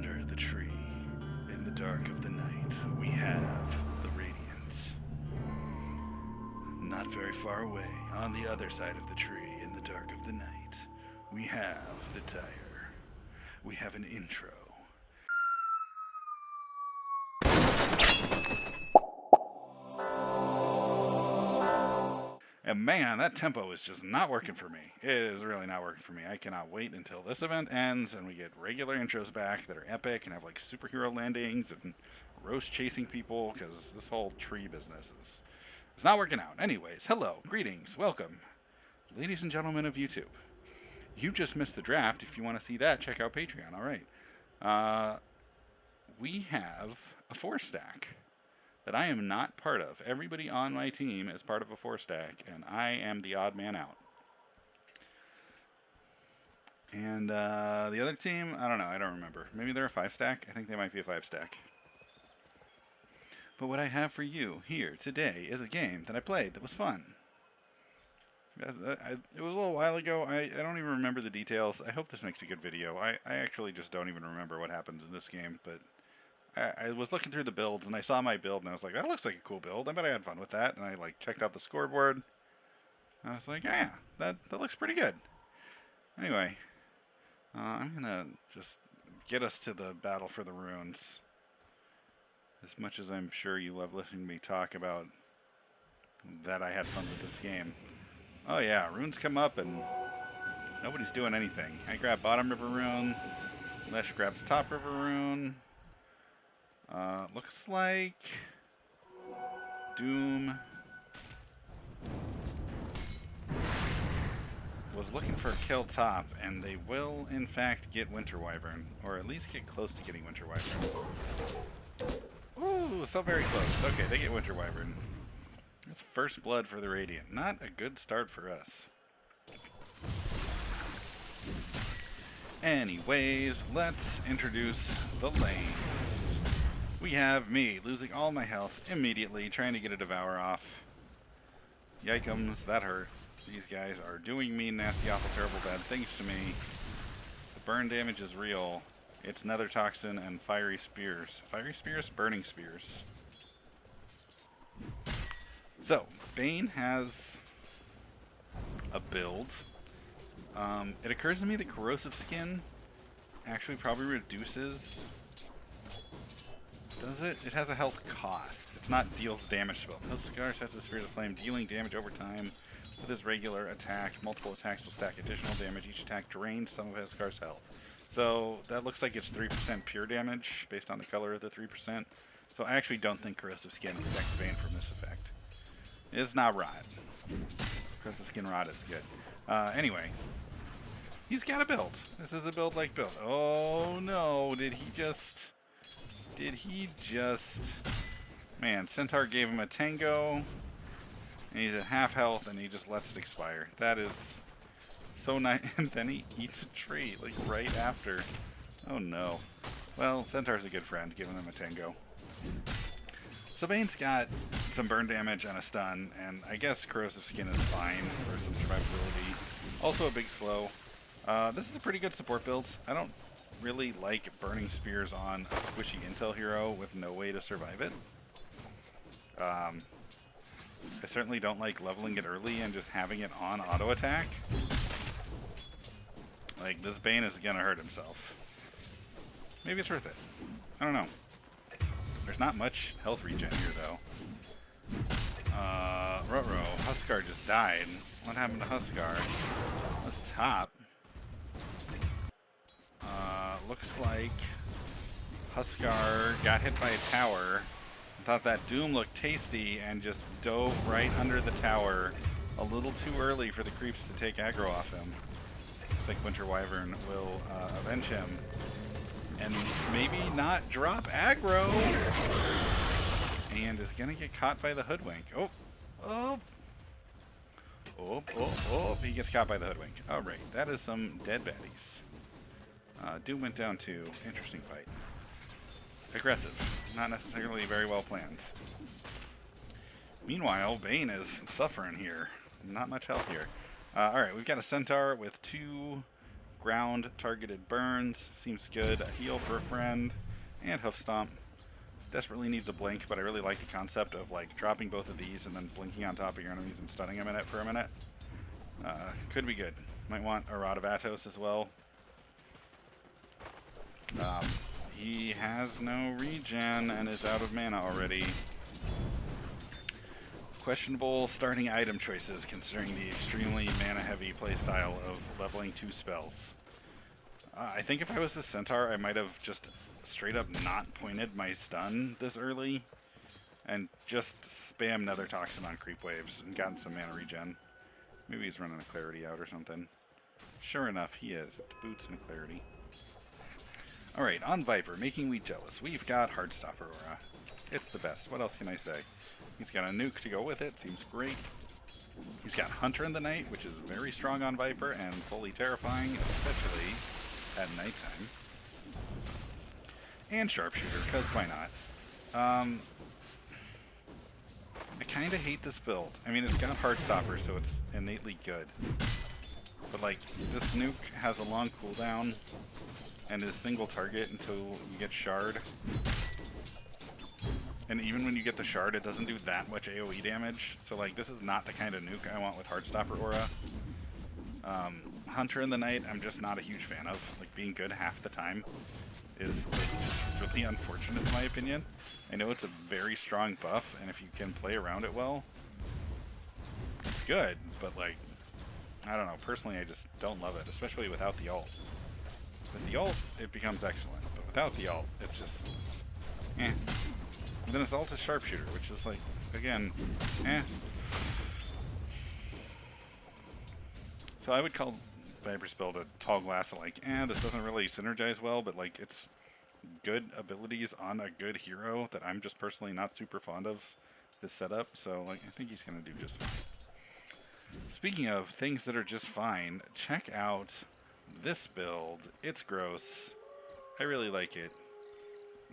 under the tree, in the dark of the night, we have the Radiant. Not very far away, on the other side of the tree, in the dark of the night, we have the Dire. We have an intro. And man, that tempo is just not working for me. It is really not working for me. I cannot wait until this event ends and we get regular intros back that are epic and have like superhero landings and roast chasing people, because this whole tree business is it's not working out. Anyways, hello, greetings, welcome, ladies and gentlemen of YouTube. You just missed the draft. If you want to see that, check out Patreon. All right. We have a 4-stack that I am not part of. Everybody on my team is part of a 4-stack, and I am the odd man out. And the other team, I don't know. I don't remember. Maybe they're a 5-stack. I think they might be a 5-stack. But what I have for you here today is a game that I played that was fun. It was a little while ago. I don't even remember the details. I hope this makes a good video. I actually just don't even remember what happens in this game, but I was looking through the builds, and I saw my build, and I was like, that looks like a cool build. I bet I had fun with that. And I like checked out the scoreboard. And I was like, yeah, that looks pretty good. Anyway, I'm going to just get us to the battle for the runes. As much as I'm sure you love listening to me talk about that I had fun with this game. Oh yeah, runes come up, and nobody's doing anything. I grab bottom river rune. Lesh grabs top river rune. Looks like Doom was looking for a kill top, and they will in fact get Winter Wyvern, or at least get close to getting Winter Wyvern. Ooh, so very close. Okay, they get Winter Wyvern. That's first blood for the Radiant. Not a good start for us. Anyways, let's introduce the lanes. We have me losing all my health immediately, trying to get a Devour off. Yikums, that hurt. These guys are doing me nasty, awful, terrible, bad things to me. The burn damage is real. It's Nether Toxin and Fiery Spears. Fiery Spears? Burning Spears. So, Bane has a build. It occurs to me that Corrosive Skin actually probably reduces... Does it? It has a health cost. It's not deals damage to both. Health Scar sets a Sphere of Flame, dealing damage over time with his regular attack. Multiple attacks will stack additional damage. Each attack drains some of Heskar's health. So that looks like it's 3% pure damage based on the color of the 3%. So I actually don't think Corrosive Skin protects Bane from this effect. It's not Rot. Corrosive Skin Rot is good. Anyway, he's got a build. This is a build-like build. Oh no, did he just... Man, Centaur gave him a Tango, and he's at half health, and he just lets it expire. That is so nice. And then he eats a tree, like, right after. Oh no. Well, Centaur's a good friend, giving him a Tango. So Bane's got some burn damage and a stun, and I guess Corrosive Skin is fine for some survivability. Also a big slow. This is a pretty good support build. I don't really like burning spears on a squishy intel hero with no way to survive it. I certainly don't like leveling it early and just having it on auto attack. Like, this Bane is gonna hurt himself. Maybe it's worth it. I don't know. There's not much health regen here though. Ruh-roh, Huskar just died. What happened to Huskar? Let's top. Looks like Huskar got hit by a tower, thought that Doom looked tasty, and just dove right under the tower a little too early for the creeps to take aggro off him. Looks like Winter Wyvern will avenge him, and maybe not drop aggro, and is going to get caught by the Hoodwink. He gets caught by the Hoodwink. Alright, that is some dead baddies. Doom went down too. Interesting fight. Aggressive. Not necessarily very well planned. Meanwhile, Bane is suffering here. Not much health here. Alright, we've got a Centaur with 2 ground targeted burns seems good. A heal for a friend, and hoof stomp. Desperately needs a blink, but I really like the concept of like dropping both of these and then blinking on top of your enemies and stunning them in it for a minute. Could be good. Might want a Rod of Atos as well. He has no regen and is out of mana already. Questionable starting item choices considering the extremely mana-heavy playstyle of leveling 2 spells. I think if I was the Centaur, I might have just straight up not pointed my stun this early and just spam Nether Toxin on creep waves and gotten some mana regen. Maybe he's running a Clarity out or something. Sure enough, he is. Boots and a Clarity. Alright, on Viper, making me jealous. We've got Heartstopper Aura. It's the best. What else can I say? He's got a nuke to go with it. Seems great. He's got Hunter in the Night, which is very strong on Viper and fully terrifying, especially at nighttime. And Sharpshooter, because why not? I kind of hate this build. I mean, it's got Heartstopper, so it's innately good. But, like, this nuke has a long cooldown and is single target until you get Shard. And even when you get the Shard, it doesn't do that much AoE damage. So, like, this is not the kind of nuke I want with Heartstopper Aura. Hunter in the Night, I'm just not a huge fan of. Like, being good half the time is like, just really unfortunate in my opinion. I know it's a very strong buff, and if you can play around it well, it's good. But, like, I don't know. Personally, I just don't love it, especially without the ult. With the ult, it becomes excellent. But without the ult, it's just eh. And then his ult is Sharpshooter, which is like, again, eh. So I would call Viper's build a tall glass of like, this doesn't really synergize well, but like it's good abilities on a good hero that I'm just personally not super fond of this setup. So like I think he's gonna do just fine. Speaking of things that are just fine, check out this build. It's gross. I really like it.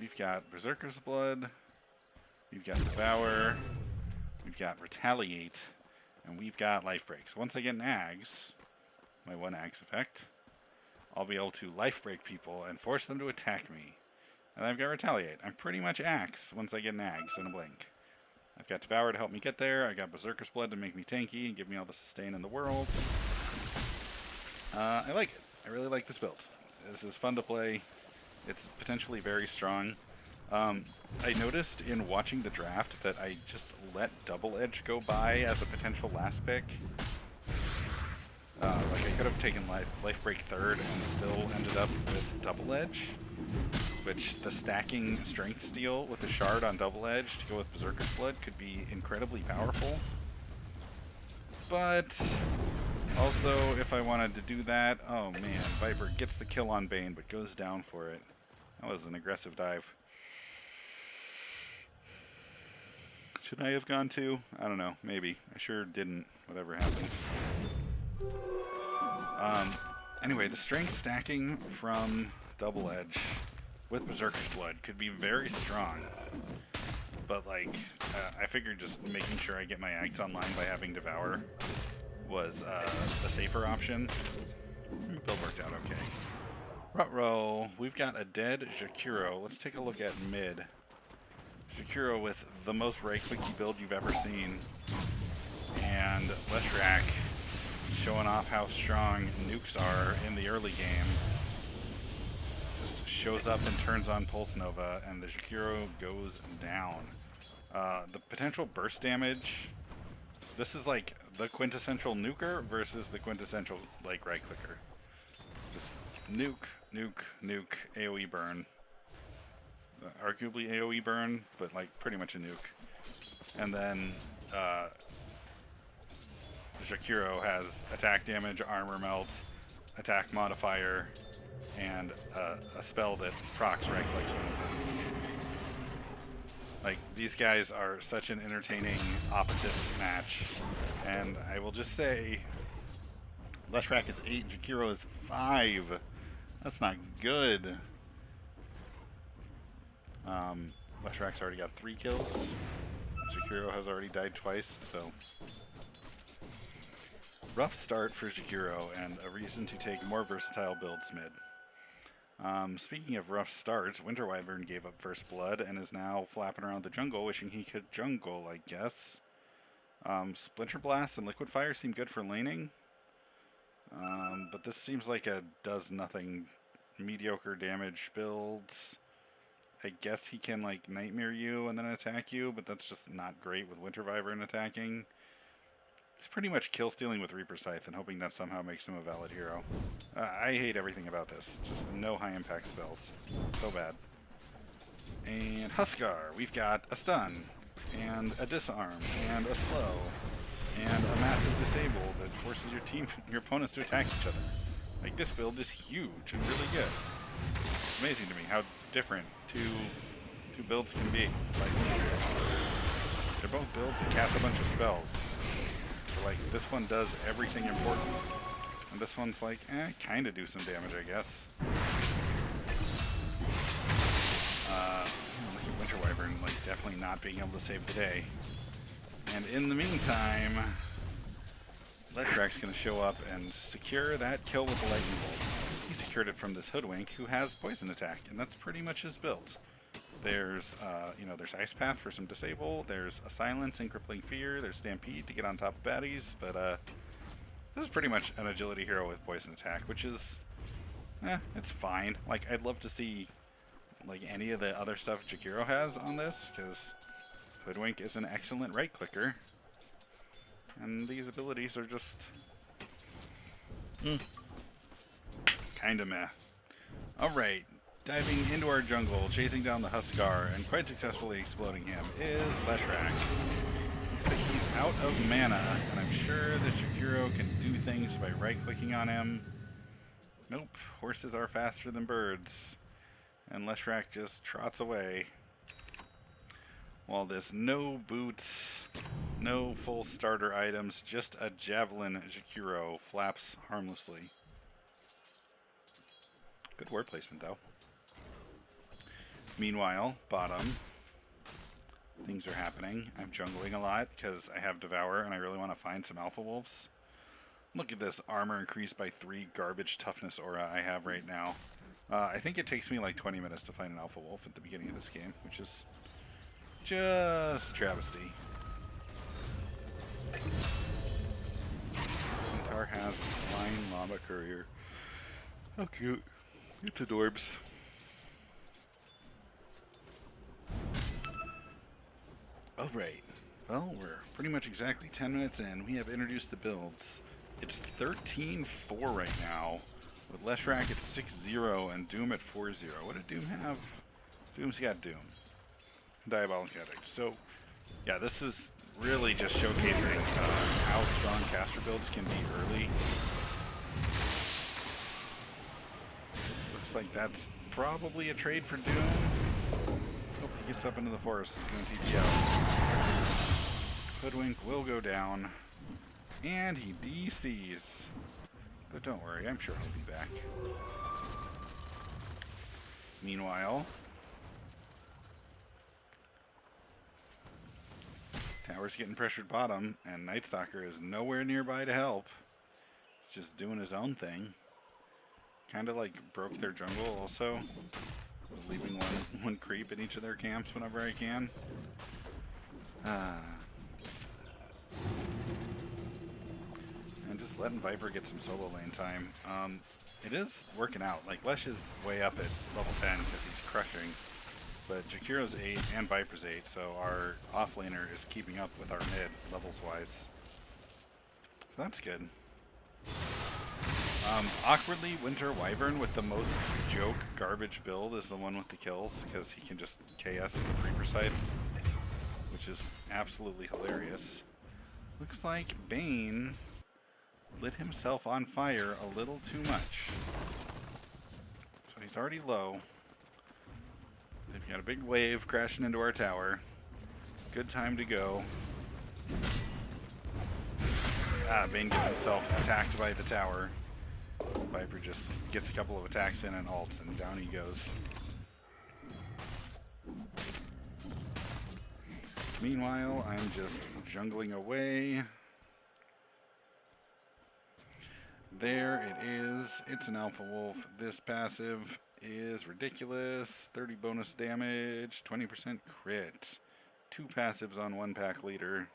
We've got Berserker's Blood. We've got Devour, we've got Retaliate, and we've got Life Breaks. Once I get an Ags, my one Ags effect, I'll be able to Life Break people and force them to attack me. And I've got Retaliate. I'm pretty much Axe once I get an Ags in a blink. I've got Devour to help me get there. I got Berserker's Blood to make me tanky and give me all the sustain in the world. I like it. I really like this build. This is fun to play. It's potentially very strong. I noticed in watching the draft that I just let Double Edge go by as a potential last pick. Like I could have taken Life Break third and still ended up with Double Edge, which the stacking Strength Steal with the Shard on Double Edge to go with Berserker's Blood could be incredibly powerful. But also, if I wanted to do that, oh man, Viper gets the kill on Bane but goes down for it. That was an aggressive dive. Should I have gone to? I don't know. Maybe. I sure didn't. Whatever happened. Anyway, the strength stacking from Double Edge with Berserker's Blood could be very strong. But, like, I figured just making sure I get my Ags online by having Devour was a safer option. The build worked out okay. Ruh-roh. We've got a dead Jakiro. Let's take a look at mid. Jakiro with the most right-clicky build you've ever seen. And Leshrac showing off how strong nukes are in the early game. Just shows up and turns on Pulse Nova, and the Jakiro goes down. The potential burst damage. This is like the quintessential nuker versus the quintessential like right-clicker. Just nuke, nuke, nuke, AoE burn. Arguably AoE burn, but like pretty much a nuke. And then Jakiro has attack damage, armor melt, attack modifier, and a spell that procs right clicks when it hits. Like, these guys are such an entertaining opposites match. And I will just say, Leshrac is 8 and Jakiro is 5. That's not good. Leshrac's already got 3 kills. Jakiro has already died twice, so Rough start for Jakiro and a reason to take more versatile builds mid. Speaking of rough starts, Winter Wyvern gave up first blood and is now flapping around the jungle, wishing he could jungle, I guess. Splinter Blast and Liquid Fire seem good for laning. But this seems like a does-nothing, mediocre damage builds. I guess he can, like, Nightmare you and then attack you, but that's just not great with Winter Wyvern attacking. He's pretty much kill-stealing with Reaper Scythe and hoping that somehow makes him a valid hero. I hate everything about this. Just no high-impact spells. So bad. And Huskar. We've got a stun, and a disarm, and a slow, and a massive disable that forces your opponents to attack each other. Like, this build is huge and really good. It's amazing to me how different two builds can be. Like, they're both builds that cast a bunch of spells. But, like, this one does everything important. And this one's like, kind of do some damage, I guess. Look at Winter Wyvern, like, definitely not being able to save the day. And in the meantime, Leshrac going to show up and secure that kill with the Lightning Bolt. He secured it from this Hoodwink who has Poison Attack, and that's pretty much his build. There's, there's Ice Path for some disable, there's a Silence and Crippling Fear, there's Stampede to get on top of baddies, but this is pretty much an agility hero with Poison Attack, which is, it's fine. Like, I'd love to see, like, any of the other stuff Jakiro has on this, because Hoodwink is an excellent right-clicker, and these abilities are just kinda meh. Alright, diving into our jungle, chasing down the Huskar, and quite successfully exploding him is Leshrac. Looks like he's out of mana, and I'm sure that Jakiro can do things by right-clicking on him. Nope, horses are faster than birds. And Leshrac just trots away. While this no boots, no full starter items, just a Javelin Jakiro flaps harmlessly. Good word placement, though. Meanwhile, bottom, things are happening. I'm jungling a lot because I have Devour and I really want to find some Alpha Wolves. Look at this armor increased by 3 garbage toughness aura I have right now. I think it takes me like 20 minutes to find an Alpha Wolf at the beginning of this game, which is just travesty. Centaur has a flying llama courier. How cute. It's adorbs. Alright. Well, we're pretty much exactly 10 minutes in. We have introduced the builds. It's 13-4 right now, with Leshrac at 6-0 and Doom at 4-0. What did Doom have? Doom's got Doom. Diabolic Addict. So, yeah, this is really just showcasing how strong caster builds can be early. Looks like that's probably a trade for Doom. Oh, he gets up into the forest. He's going to TP out. Hoodwink will go down. And he DCs. But don't worry, I'm sure he'll be back. Meanwhile, tower's getting pressured bottom, and Night Stalker is nowhere nearby to help. He's just doing his own thing. Kind of like broke their jungle also. Was leaving one creep in each of their camps whenever I can. And just letting Viper get some solo lane time. It is working out. Like, Lesh is way up at level 10 because he's crushing. But Jakiro's 8 and Viper's 8, so our offlaner is keeping up with our mid, levels-wise. So that's good. Awkwardly, Winter Wyvern with the most joke garbage build is the one with the kills, because he can just KS with Reaper Scythe, which is absolutely hilarious. Looks like Bane lit himself on fire a little too much. So he's already low. They've got a big wave crashing into our tower. Good time to go. Bane gets himself attacked by the tower. Viper just gets a couple of attacks in and ults, and down he goes. Meanwhile, I'm just jungling away. There it is. It's an Alpha Wolf. This passive is ridiculous. 30 bonus damage, 20% crit. 2 passives on 1 pack leader.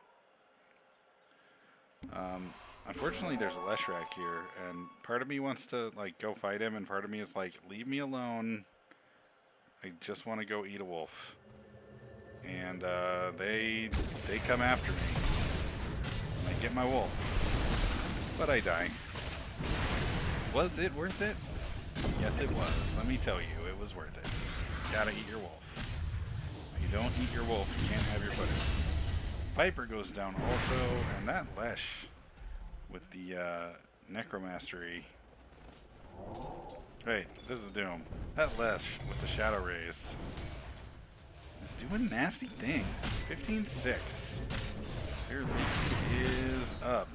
Unfortunately, there's a Leshrac here, and part of me wants to like go fight him, and part of me is like, leave me alone. I just want to go eat a wolf. And they come after me. And I get my wolf, but I die. Was it worth it? Yes, it was. Let me tell you, it was worth it. You gotta eat your wolf. If you don't eat your wolf, you can't have your footing. Viper goes down also, and that Lesh with the Necromastery. Right, this is Doom. That Lesh with the Shadow Rays is doing nasty things. 15-6. Their lead is up.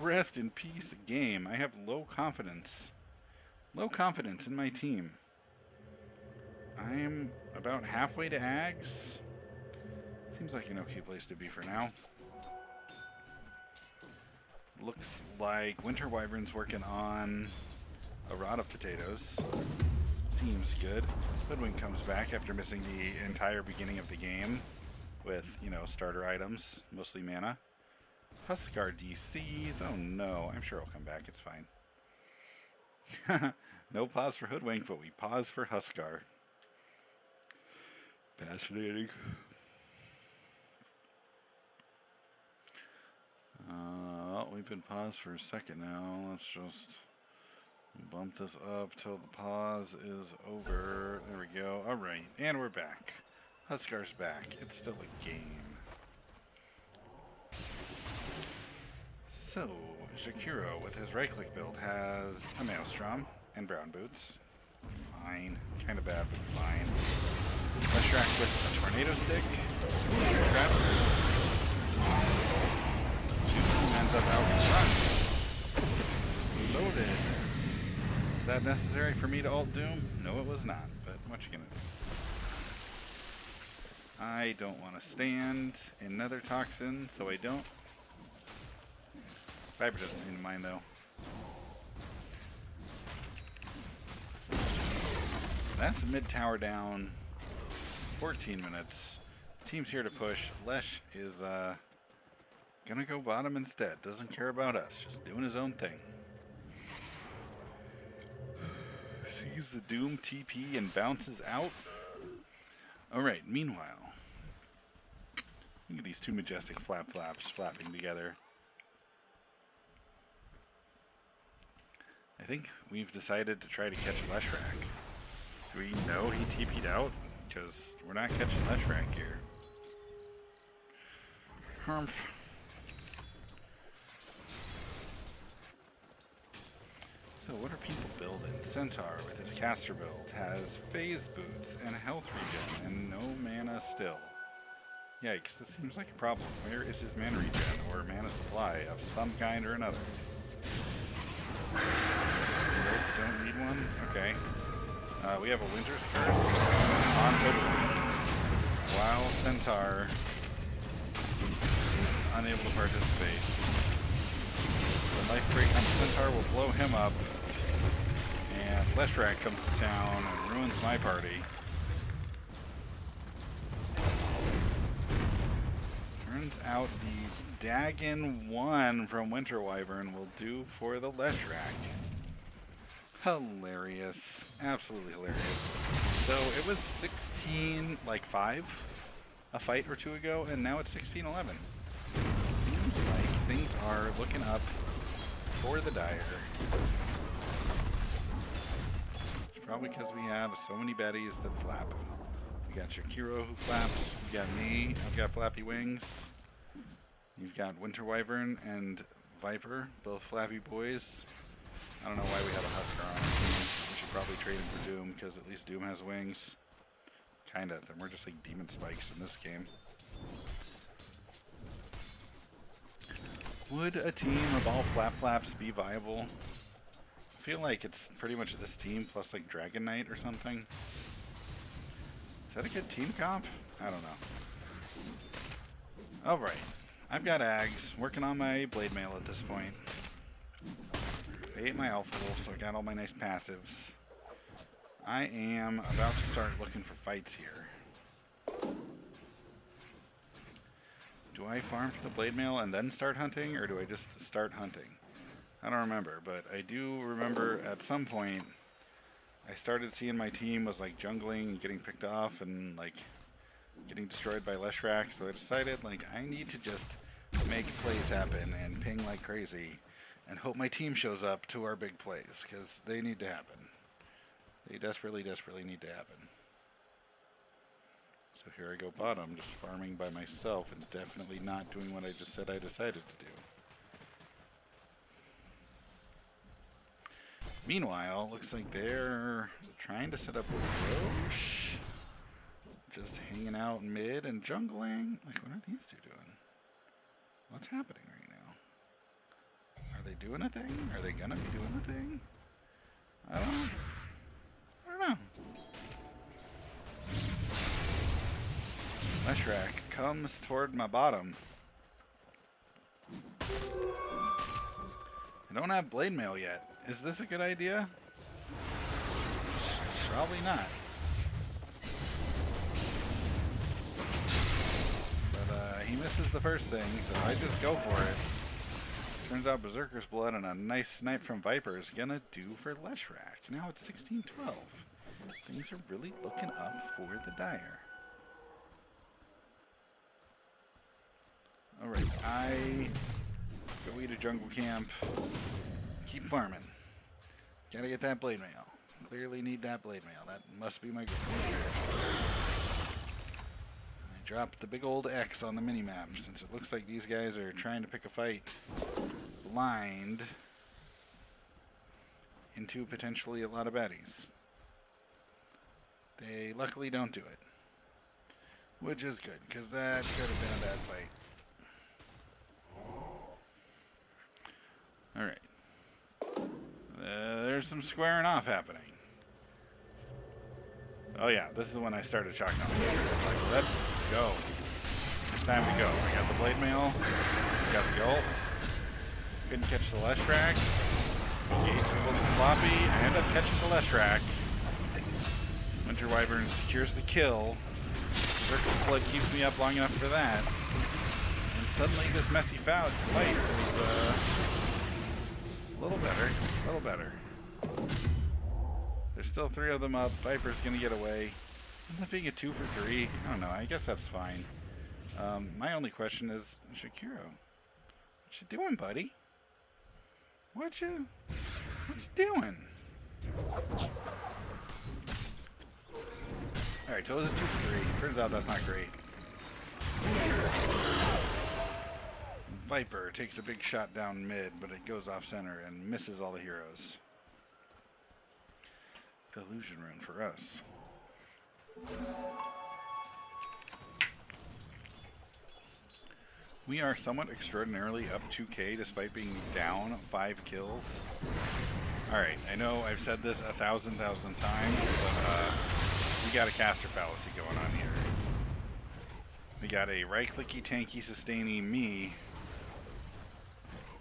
Rest in peace, game. I have low confidence. Low confidence in my team. I'm about halfway to Ags. Seems like an okay place to be for now. Looks like Winter Wyvern's working on a rod of potatoes. Seems good. Hoodwink comes back after missing the entire beginning of the game with, you know, starter items, mostly mana. Huskar DCs. Oh no, I'm sure he'll come back. It's fine. No pause for Hoodwink, but we pause for Huskar. Fascinating. We've been paused for a second now. Let's just bump this up till the pause is over. There we go. Alright, and we're back. Huskar's back. It's still a game. So, Jakiro with his right-click build has a Maelstrom and brown boots. Fine. Kind of bad, but fine. Leshrac with a tornado stick. Traps. Ends up out in front. Exploded. Was that necessary for me to ult Doom? No, it was not, but what you gonna do? I don't want to stand in Nether Toxin, so I don't. Viper doesn't seem to mind though. That's the mid tower down. 14 minutes. Team's here to push. Lesh is gonna go bottom instead. Doesn't care about us. Just doing his own thing. Sees the Doom TP and bounces out. Alright, meanwhile. Look at these two majestic flaps flapping together. I think we've decided to try to catch Leshrac. Do we know he TP'd out? Because we're not catching Leshrac here. Humph. So what are people building? Centaur with his caster build has phase boots and health regen and no mana still. Yikes, this seems like a problem. Where is his mana regen or mana supply of some kind or another? Nope, don't need one? Okay. We have a Winter's Curse on Hoodwink, while Centaur is unable to participate. The life break on Centaur will blow him up, and Leshrac comes to town and ruins my party. Turns out the Dagon 1 from Winter Wyvern will do for the Leshrac. Hilarious. Absolutely hilarious. So it was 16, like 5 a fight or two ago, and now it's 16-11. Seems like things are looking up for the Dire. It's probably because we have so many Bettys that flap. We got Jakiro who flaps. You got me. I've got flappy wings. You've got Winter Wyvern and Viper, both flappy boys. I don't know why we have a Huskar on our team. We should probably trade him for Doom, because at least Doom has wings. Kinda. They're more just like demon spikes in this game. Would a team of all flaps be viable? I feel like it's pretty much this team plus like KarmaKnight or something. Is that a good team comp? I don't know. Alright. I've got Ags, working on my Blade Mail at this point. I ate my alpha wolf, so I got all my nice passives. I am about to start looking for fights here. Do I farm for the blade mail and then start hunting, or do I just start hunting? I don't remember, but I do remember at some point I started seeing my team was like jungling and getting picked off and like getting destroyed by Leshrac, so I decided like I need to just make plays happen and ping like crazy and hope my team shows up to our big plays, because they need to happen. They desperately, desperately need to happen. So here I go bottom, just farming by myself and definitely not doing what I just said I decided to do. Meanwhile, looks like they're trying to set up a Roche. Just hanging out in mid and jungling. Like, what are these two doing? What's happening right now? Are they doing a thing? Are they gonna be doing a thing? I don't know. Leshrac comes toward my bottom. I don't have blade mail yet. Is this a good idea? Probably not. But he misses the first thing, so I just go for it. Turns out Berserker's Blood and a nice snipe from Viper is gonna do for Leshrac. Now it's 16-12. Things are really looking up for the Dire. Alright, I go eat a jungle camp. Keep farming. Gotta get that blade mail. Clearly need that blade mail. That must be my goal. I dropped the big old X on the minimap since it looks like these guys are trying to pick a fight blind into potentially a lot of baddies. They luckily don't do it, which is good, because that could have been a bad fight. Alright. There's some squaring off happening. Oh yeah, this is when I started chalking up. Like, let's go. It's time to go. I got the blade mail. Got the ult. Couldn't catch the Leshrac. Engage is a little bit sloppy. I end up catching the Leshrac. Winter Wyvern secures the kill. Berserker's Blood keeps me up long enough for that. And suddenly this messy fight is a little better. A little better. There's still 3 of them up. Viper's gonna get away. Ends up being a 2 for 3. I don't know. I guess that's fine. My only question is, Shakiro, what you doing, buddy? What you doing? Alright, so it was 2 for 3. Turns out that's not great. Viper takes a big shot down mid, but it goes off center and misses all the heroes. Illusion rune for us. We are somewhat extraordinarily up 2k despite being down 5 kills. Alright, I know I've said this 1,000 times, but we got a caster fallacy going on here. We got a right-clicky, tanky, sustaining me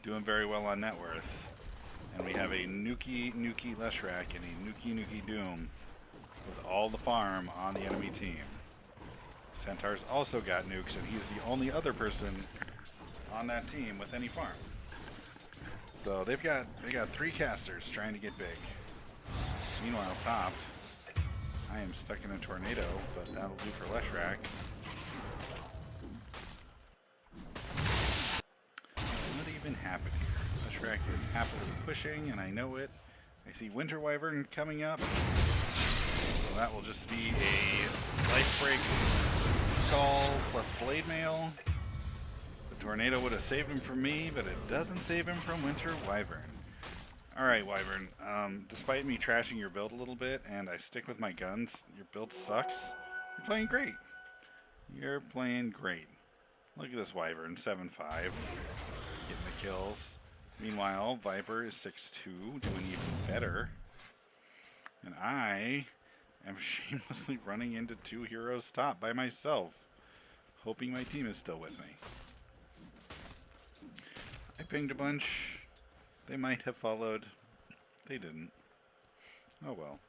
doing very well on net worth. And we have a Nuki Leshrac and a Nuki Doom with all the farm on the enemy team. Centaur's also got nukes, and he's the only other person on that team with any farm. So they got 3 casters trying to get big. Meanwhile, top, I am stuck in a tornado, but that'll do for Leshrac. What even happened here? Leshrac is happily pushing, and I know it. I see Winter Wyvern coming up. So that will just be a life break call plus blade mail. The tornado would have saved him from me, but it doesn't save him from Winter Wyvern. Alright, Wyvern. Despite me trashing your build a little bit, and I stick with my guns, your build sucks. You're playing great. You're playing great. Look at this Wyvern, 7-5. Getting the kills. Meanwhile, Viper is 6-2, doing even better. And I am shamelessly running into 2 heroes top by myself, hoping my team is still with me. I pinged a bunch. They might have followed, They didn't. Oh well.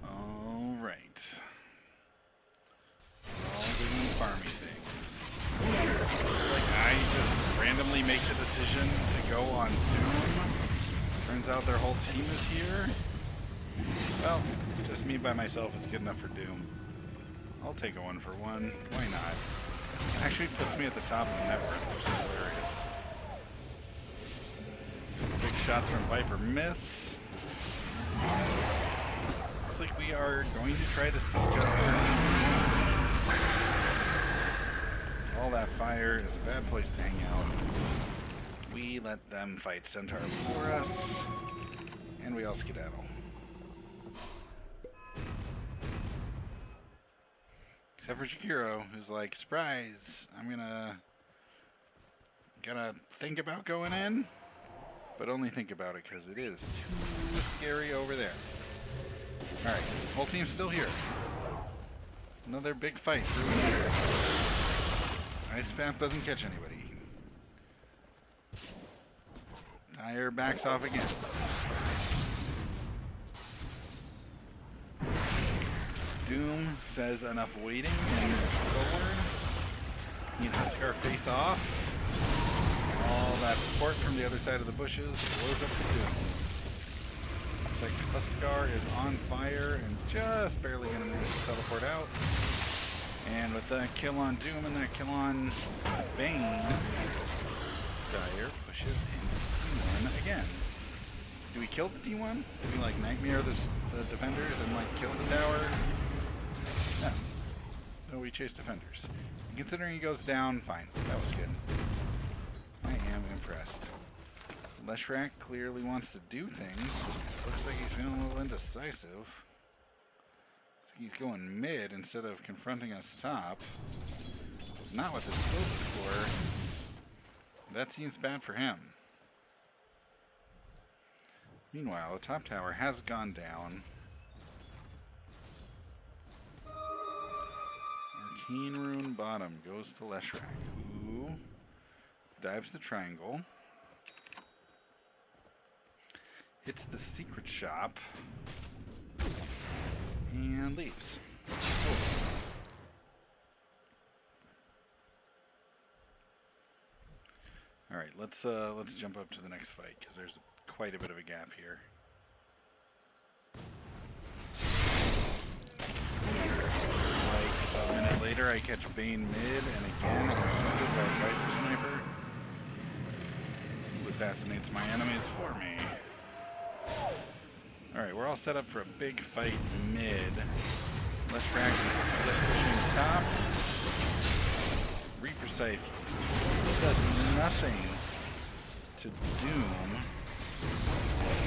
Alright. All doing farmy things. Looks like I just randomly make the decision to go on Doom. Turns out their whole team is here. Well, just me by myself is good enough for Doom. I'll take a 1-for-1. Why not? Actually puts me at the top of the network, which is hilarious. Big shots from Viper miss. Looks like we are going to try to siege up their team. All that fire is a bad place to hang out. We let them fight Centaur for us, and we all skedaddle. Except for Shakiro, who's like, surprise, I'm gonna think about going in, but only think about it because it is too scary over there. Alright, whole team's still here. Another big fight through here. Ice Path doesn't catch anybody. Tire backs off again. Doom says enough waiting and moves forward. He and Huskar face off. All that support from the other side of the bushes blows up the Doom. Looks like Huskar is on fire and just barely going to manage to teleport out. And with that kill on Doom and that kill on Bane, Dire pushes into D1 again. Do we kill the D1? Do we like nightmare the defenders and like kill the tower? No. No, we chase defenders. And considering he goes down, fine. That was good. I am impressed. Leshrac clearly wants to do things, but looks like he's feeling a little indecisive. Looks like he's going mid instead of confronting us top. Not what this build is for. That seems bad for him. Meanwhile, the top tower has gone down. Arcane Rune bottom goes to Leshrac, who dives the triangle. Hits the secret shop. And leaves. Cool. Alright, let's jump up to the next fight, because there's quite a bit of a gap here. Like a minute later I catch Bane mid, and again I'm assisted by a Viper Sniper, who assassinates my enemies for me. Alright, we're all set up for a big fight mid. Leshrac is split pushing top. Reprecise does nothing to Doom.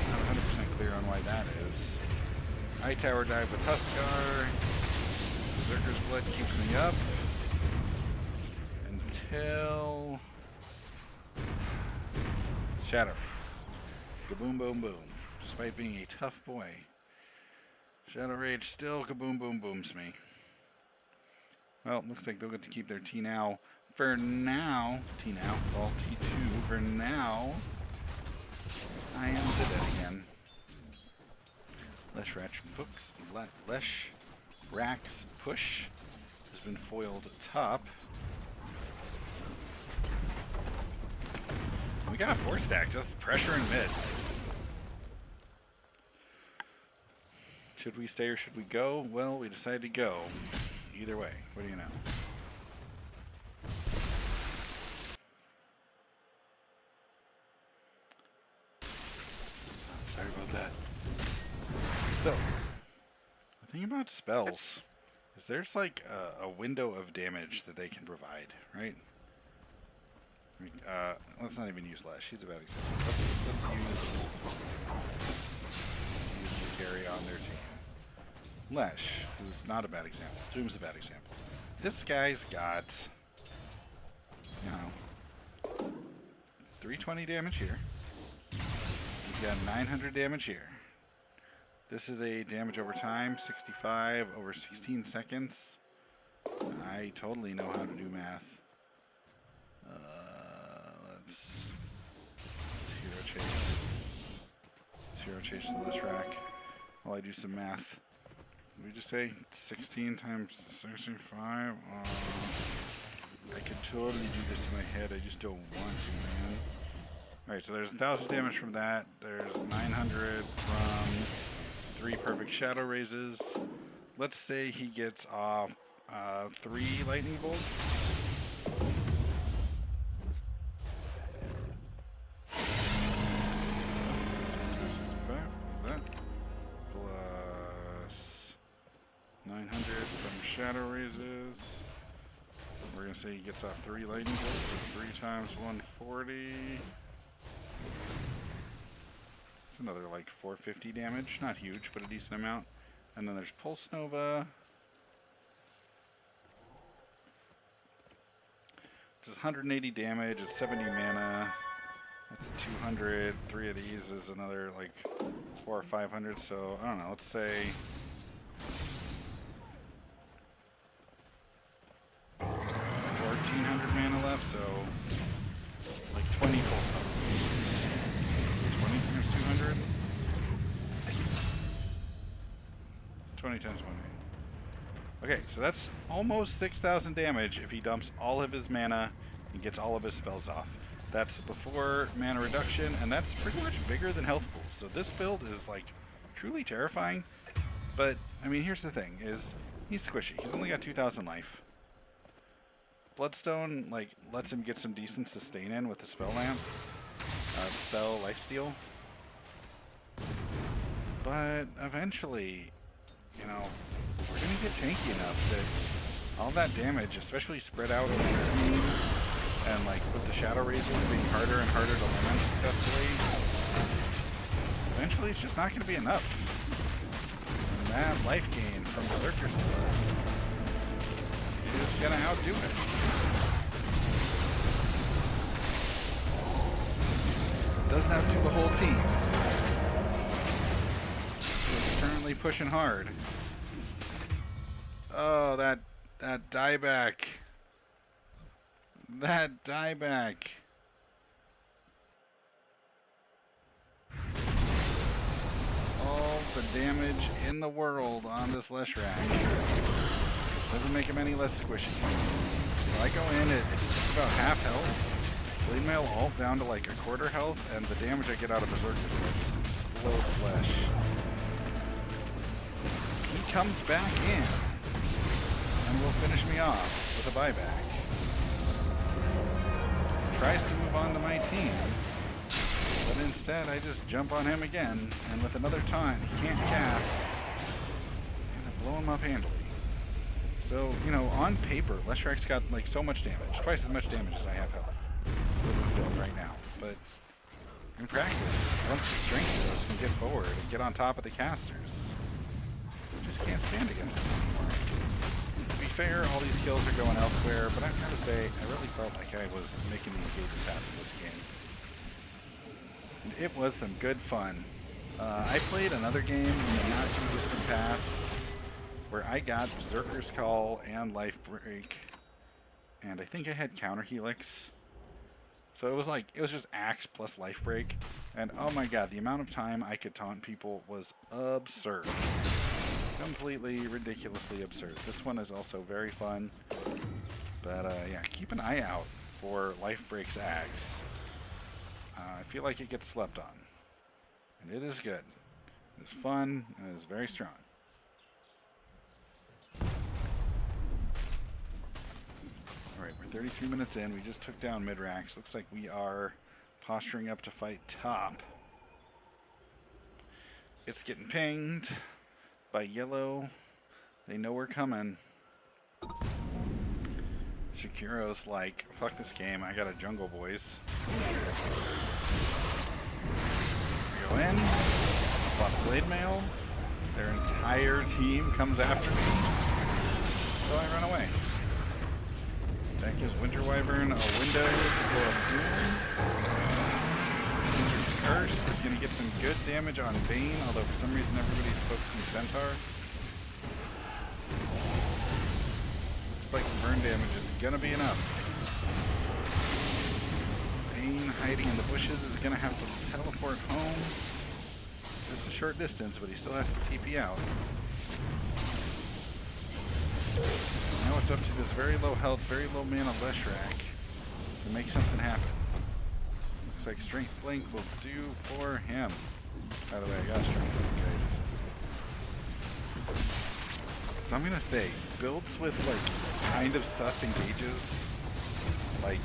Not 100% clear on why that is. High tower dive with Huskar. Berserker's Blood keeps me up until Shadow Race. Kaboom boom boom. Despite being a tough boy, Shadow Rage still kaboom boom booms me. Well, looks like they'll get to keep their T now. For now, T now, well, T2. For now, I am dead again. Leshrac's push has been foiled top. We got a 4-stack, just pressure in mid. Should we stay or should we go? Well, we decided to go. Either way, what do you know? Sorry about that. So, the thing about spells is there's like a window of damage that they can provide, right? I mean, let's not even use Lesh. She's a bad example. Let's use the carry on their team. Lesh, who's not a bad example. Doom's a bad example. This guy's got, you know, 320 damage here. He's got 900 damage here. This is a damage over time, 65 over 16 seconds. I totally know how to do math. Let's hero chase. Let's hero chase the Leshrac while I do some math. Did we just say 16 times 65? I could totally do this in my head. I just don't want to, man. Alright, so there's 1,000 damage from that. There's 900 from 3 perfect shadow raises. Let's say he gets off 3 lightning bolts. Is that? Plus 900 from shadow raises. We're going to say he gets off 3 lightning bolts, so 3 times 140. It's another like 450 damage. Not huge, but a decent amount. And then there's Pulse Nova. Just 180 damage, it's 70 mana. That's 200. 3 of these is another like 400 or 500. So I don't know. Let's say 1,400 mana left. So like 20 pulse notifications. 20 times 200. 20 times 1. Okay, so that's almost 6,000 damage if he dumps all of his mana and gets all of his spells off. That's before mana reduction, and that's pretty much bigger than health pools. So this build is like truly terrifying. But I mean, here's the thing: is he's squishy. He's only got 2,000 life. Bloodstone like lets him get some decent sustain in with the spell lamp, spell lifesteal. But eventually, you know, we're going to get tanky enough that all that damage, especially spread out over the team, and like with the shadow raises being harder and harder to limit successfully, eventually it's just not going to be enough. And that life gain from Berserker's is going to outdo it. Doesn't outdo the whole team. It's currently pushing hard. Oh, that dieback. That dieback. All the damage in the world on this Leshrac. Doesn't make him any less squishy. When I go in, it's about half health. Blade Mail ult down to like a quarter health, and the damage I get out of Berserker just explodes flesh. He comes back in and will finish me off with a buyback. Tries to move on to my team, but instead I just jump on him again, and with another taunt he can't cast, and I blow him up handily. So, you know, on paper, Leshrac's got like so much damage, twice as much damage as I have health with this build right now. But in practice, once the strength goes, can get forward and get on top of the casters. You just can't stand against them anymore. To be fair, all these kills are going elsewhere, but I've got to say, I really felt like I was making the engages happen this game. And it was some good fun. I played another game in the not too distant past where I got Berserker's Call and Life Break, and I think I had Counter Helix. So it was just Axe plus Life Break, and oh my god, the amount of time I could taunt people was absurd. Completely ridiculously absurd. This one is also very fun, but yeah, keep an eye out for Life Break's Axe. I feel like it gets slept on, and it is good. It is fun, and it is very strong. Alright, we're 33 minutes in. We just took down Midrax. Looks like we are posturing up to fight top. It's getting pinged by yellow. They know we're coming. Shakiro's like, fuck this game. I got a jungle, boys. We go in. Bought Blade Mail. Their entire team comes after me. So I run away. That gives Winter Wyvern a window to blow up Doom. Curse is going to get some good damage on Bane, although for some reason everybody's focusing Centaur. looks like the burn damage is gonna be enough. Pain hiding in the bushes is gonna have to teleport home. Just a short distance, but he still has to TP out. Now it's up to this very low health, very low mana Leshrac to make something happen. Looks like Strength Blink will do for him. By the way, I got Strength Blink, guys. So I'm gonna say, builds with like kind of sus engages, like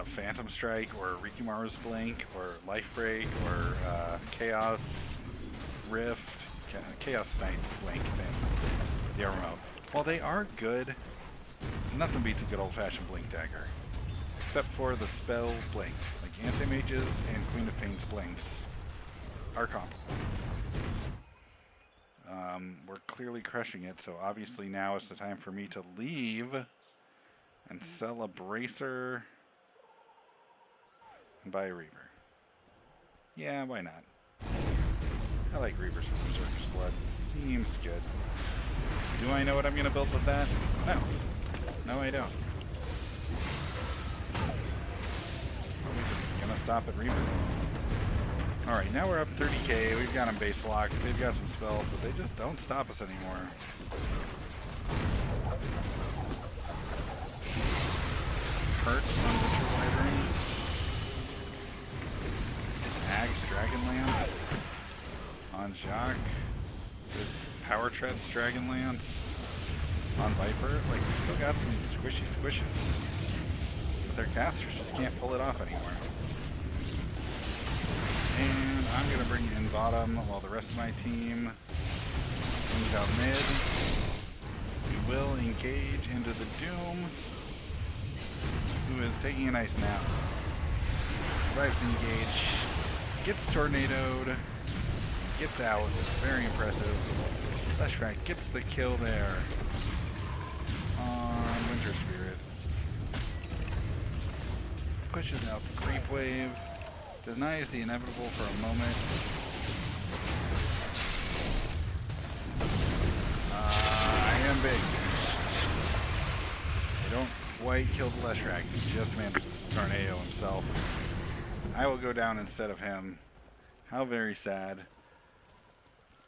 Phantom Strike or Rikimaru's Blink or Life Break or Chaos Rift, Chaos Knight's Blink thing, the armor mode. While they are good, nothing beats a good old-fashioned Blink Dagger. Except for the spell Blink. Like Anti-Mage's and Queen of Pain's Blinks are comparable. We're clearly crushing it, so obviously now is the time for me to leave and sell a Bracer and buy a Reaver. Yeah, why not? I like Reavers from Berserker's Blood. Seems good. Do I know what I'm going to build with that? No. No, I don't. I'm just going to stop at Reaver. Alright, now we're up 30k. We've got them base locked. They've got some spells, but they just don't stop us anymore. Hurts on Witcher Wyvern. Is Ag's Dragonlance on Jacques. There's Power Tread's Dragonlance on Viper. Like, we've still got some squishy squishes. But their casters just can't pull it off anymore. And I'm going to bring in bottom while the rest of my team comes out mid. We will engage into the Doom, who is taking a nice nap. Survives the engage, gets tornadoed, gets out. Very impressive. Leshrac gets the kill there on Winter Spirit. Pushes out the creep wave. Denies the inevitable for a moment. I am big. They don't quite kill the Leshrac. He just manages to tornado himself. I will go down instead of him. How very sad.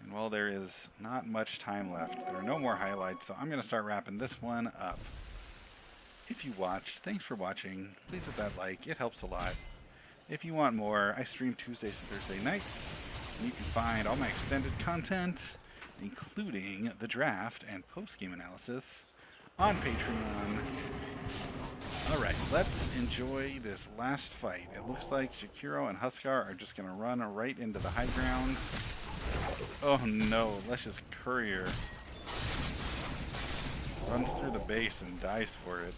And while there is not much time left, there are no more highlights, so I'm going to start wrapping this one up. If you watched, thanks for watching. Please hit that like. It helps a lot. If you want more, I stream Tuesdays and Thursday nights, and you can find all my extended content, including the draft and post-game analysis, on Patreon. Alright, let's enjoy this last fight. It looks like Jakiro and Huskar are just going to run right into the high ground. Oh no, Lesh's Courier runs through the base and dies for it.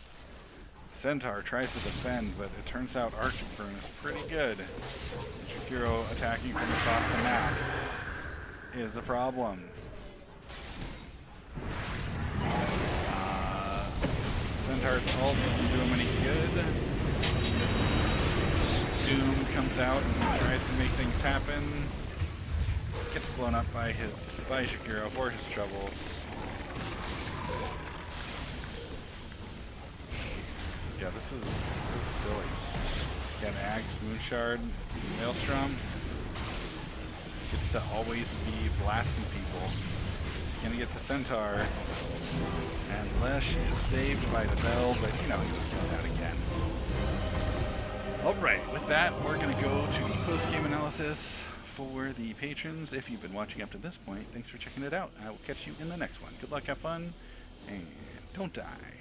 Centaur tries to defend, but it turns out Arctic Burn is pretty good. Jakiro attacking from across the map is a problem. Centaur's ult doesn't do him any good. Doom comes out and tries to make things happen. Gets blown up by Jakiro for his troubles. Yeah, this is silly. Got Ag's Moonshard, Maelstrom. Just gets to always be blasting people. He's gonna get the Centaur. And Lesh is saved by the bell, but you know he was going out again. Alright, with that, we're gonna go to the post-game analysis for the patrons. If you've been watching up to this point, thanks for checking it out. I will catch you in the next one. Good luck, have fun, and don't die.